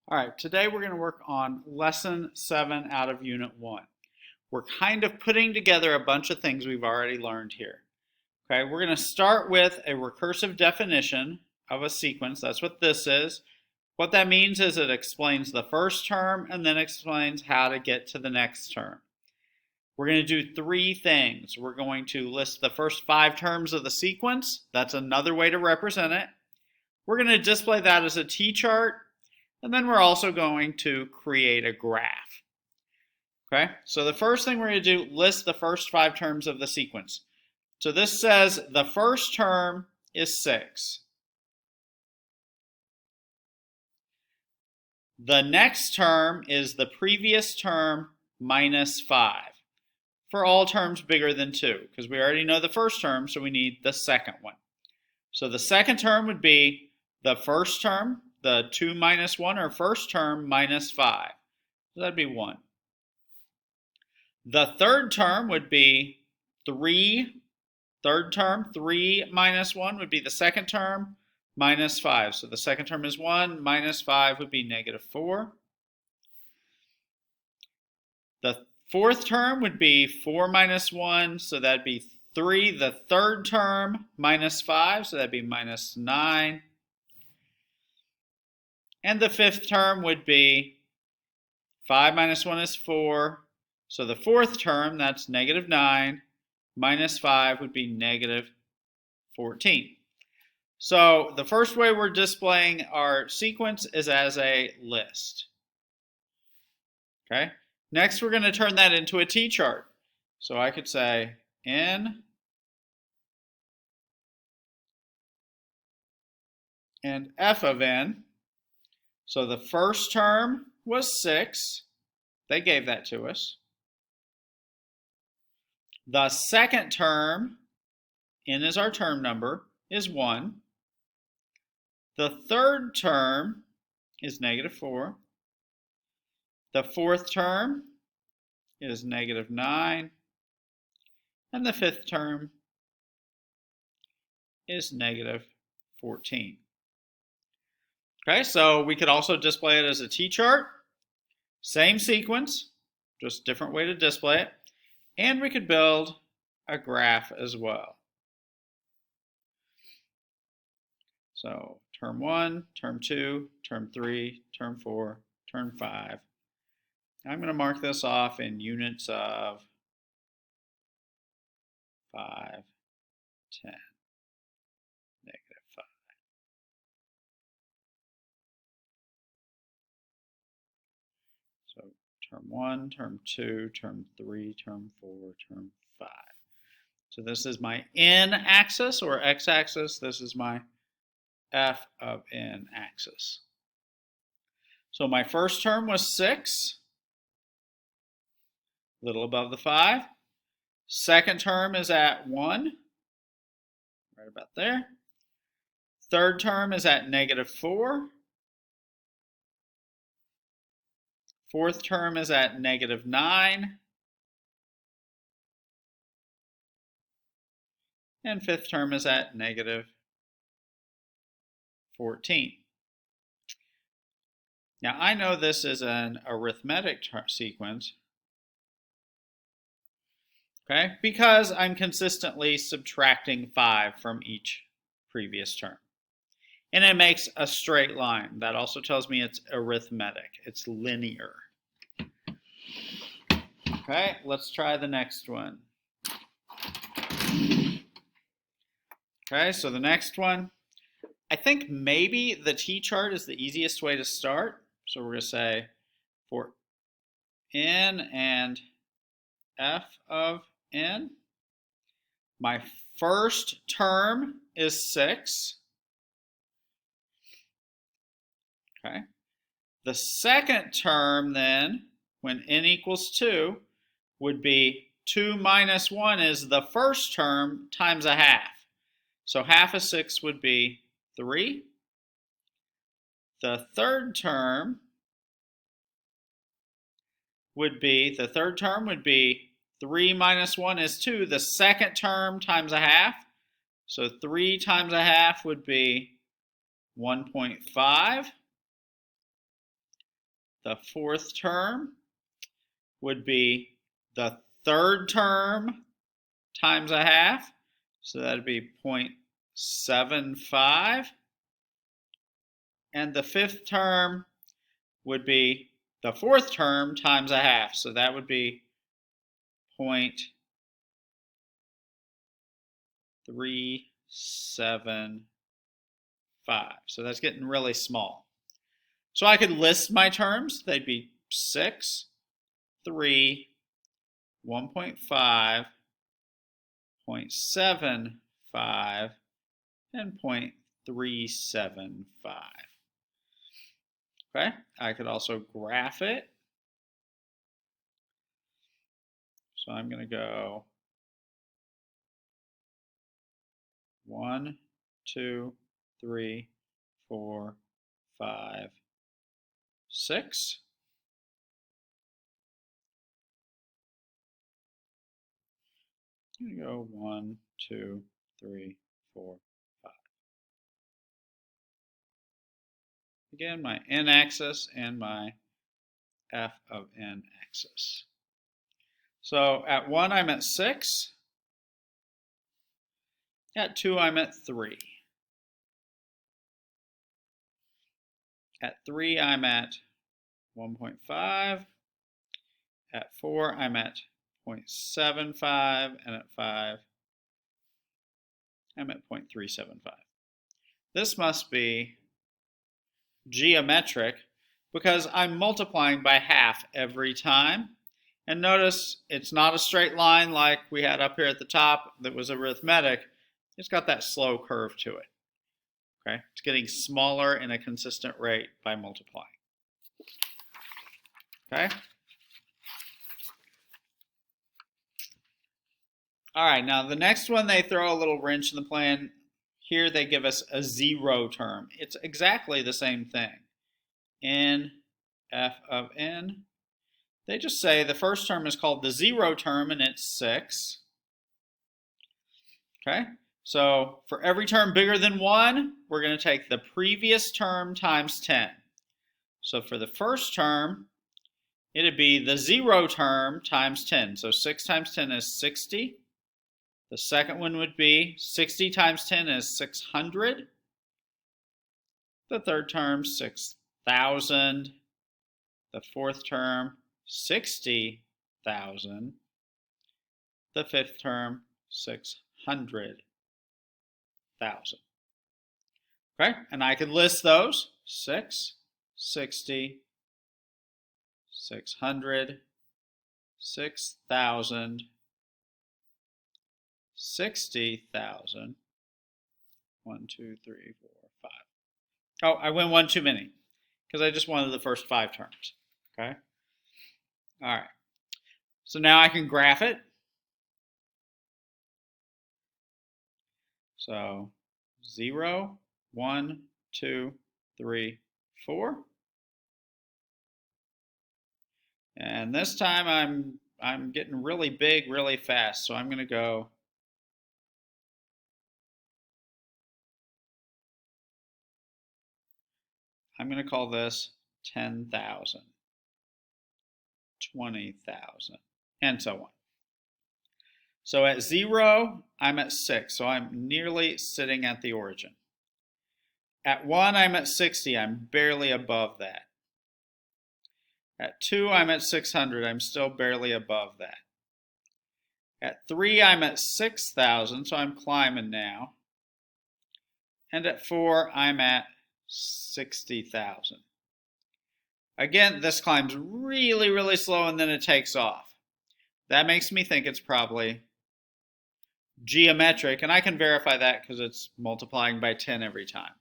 All right, today we're going to work on lesson 7 out of unit 1. We're kind of putting together a bunch of things we've already learned here. Okay, we're going to start with a recursive definition of a sequence. That's what this is. What that means is it explains the first term and then explains how to get to the next term. We're going to do 3 things. We're going to list the first 5 terms of the sequence. That's another way to represent it. We're going to display that as a T-chart. And then we're also going to create a graph. Okay, so the first thing we're going to do, list the first 5 terms of the sequence. So this says the first term is 6. The next term is the previous term minus 5 for all terms bigger than 2, because we already know the first term, so we need the second one. So the second term would be the first term, the 2 minus 1, or first term minus 5. So that'd be 1. The third term would be 3. Third term, 3 minus 1 would be the second term minus 5. So the second term is 1, minus 5 would be negative 4. The fourth term would be 4 minus 1, so that'd be 3. The third term minus 5, so that'd be minus 9. And the fifth term would be 5 minus 1 is 4. So the fourth term, that's negative 9, minus 5 would be negative 14. So the first way we're displaying our sequence is as a list. Okay. Next, we're going to turn that into a T-chart. So I could say N and F of N. So the first term was 6. They gave that to us. The second term, N is our term number, is 1. The third term is negative 4. The fourth term is negative 9. And the fifth term is negative 14. Okay, so we could also display it as a T-chart. Same sequence, just different way to display it. And we could build a graph as well. So term 1, term 2, term 3, term 4, term 5. I'm going to mark this off in units of 5, 10, negative 5. So term 1, term 2, term 3, term 4, term 5. So this is my N axis or X axis. This is my F of N axis. So my first term was 6, a little above the 5. Second term is at 1, right about there. Third term is at negative 4. Fourth term is at negative 9. And fifth term is at negative 14. Now I know this is an arithmetic sequence, okay, because I'm consistently subtracting 5 from each previous term. And it makes a straight line. That also tells me it's arithmetic. It's linear. Okay, let's try the next one. Okay, so the next one, I think maybe the T-chart is the easiest way to start. So we're going to say for N and F of N, my first term is 6. Okay. The second term then, when N equals 2, would be 2 minus 1 is the first term times a half. So half of 6 would be 3. The third term would be 3 minus 1 is 2, the second term times a half. So 3 times a half would be 1.5. the fourth term would be the third term times a half. So that would be 0.75. And the fifth term would be the fourth term times a half. So that would be 0.375. So that's getting really small. So I could list my terms. They'd be 6, 3, 1.5, 0.75, and 0.375. Okay, I could also graph it. So I'm going to go 1, 2, 3, 4, 5, 6. I'm going to go 1, 2, 3, 4, 5. Again, my n-axis and my f of n axis. So at 1, I'm at 6. At 2, I'm at 3. At 3, I'm at 1.5. At 4, I'm at 0.75. And at 5, I'm at 0.375. This must be geometric because I'm multiplying by half every time. And notice it's not a straight line like we had up here at the top that was arithmetic. It's got that slow curve to it. Okay, it's getting smaller in a consistent rate by multiplying. Okay. All right, now the next one they throw a little wrench in the plan. Here they give us a zero term. It's exactly the same thing. N f of n. They just say the first term is called the zero term and it's 6. Okay, so for every term bigger than 1, we're going to take the previous term times 10. So for the first term, it'd be the zero term times 10. So 6 times 10 is 60. The second one would be 60 times 10 is 600. The third term, 6,000. The fourth term, 60,000. The fifth term, 600,000. Okay, and I could list those. 6, 60, 600, 6,000, 60,000. 1, 2, 3, 4, 5. Oh, I went one too many because I just wanted the first 5 terms. Okay. All right. So now I can graph it. So 0, 1, 2, 3, 4. And this time I'm getting really big really fast. So I'm going to go I'm going to call this 10,000, 20,000, and so on. So at 0, I'm at 6, so I'm nearly sitting at the origin. At 1, I'm at 60, I'm barely above that. At 2, I'm at 600, I'm still barely above that. At 3, I'm at 6,000, so I'm climbing now. And at 4, I'm at 60,000. Again, this climbs really, really slow and then it takes off. That makes me think it's probably geometric, and I can verify that because it's multiplying by 10 every time.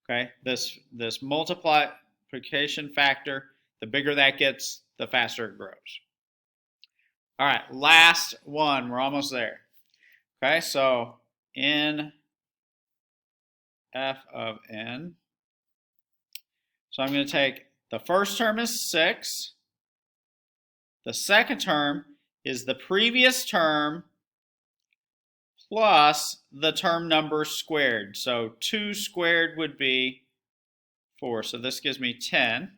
Okay, this multiplication factor, the bigger that gets, the faster it grows. All right, last one, we're almost there. Okay, so in f of n, so I'm going to take the first term is 6. The second term is the previous term plus the term number squared. So 2 squared would be 4. So this gives me 10.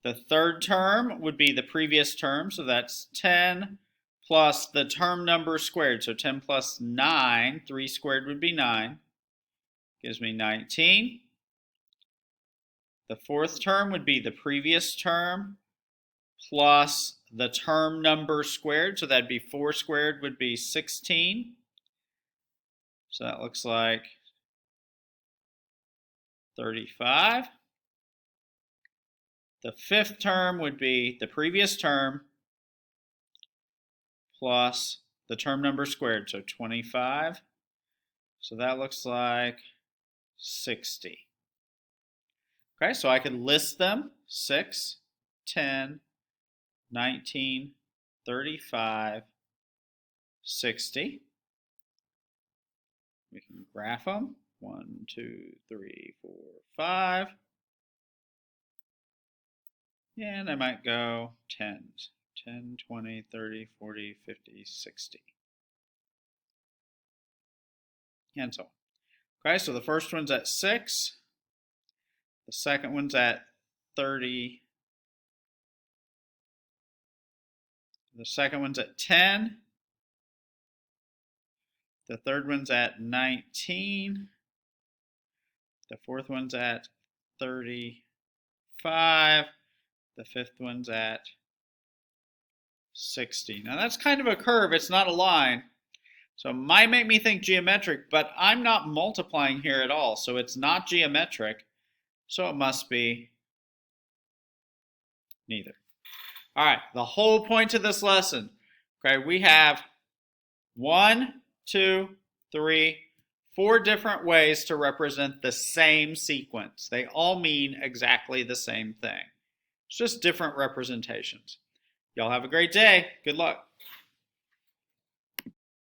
The third term would be the previous term, so that's 10 plus the term number squared. So 10 plus 9, 3 squared would be 9, gives me 19. The fourth term would be the previous term plus the term number squared, so that'd be 4 squared would be 16. So that looks like 35. The fifth term would be the previous term plus the term number squared, so 25. So that looks like 60. Okay, so I could list them: 6, 10, 19, 35, 60. We can graph them. 1, 2, 3, 4, 5. And I might go 10s. 10, 20, 30, 40, 50, 60. And so on. Okay, so the first one's at 6. The second one's at 30. The second one's at 10. The third one's at 19. The fourth one's at 35. The fifth one's at 60. Now that's kind of a curve, it's not a line. So it might make me think geometric, but I'm not multiplying here at all, so it's not geometric. So it must be neither. All right, the whole point of this lesson, okay, we have 1, 2, 3, 4 different ways to represent the same sequence. They all mean exactly the same thing. It's just different representations. Y'all have a great day. Good luck.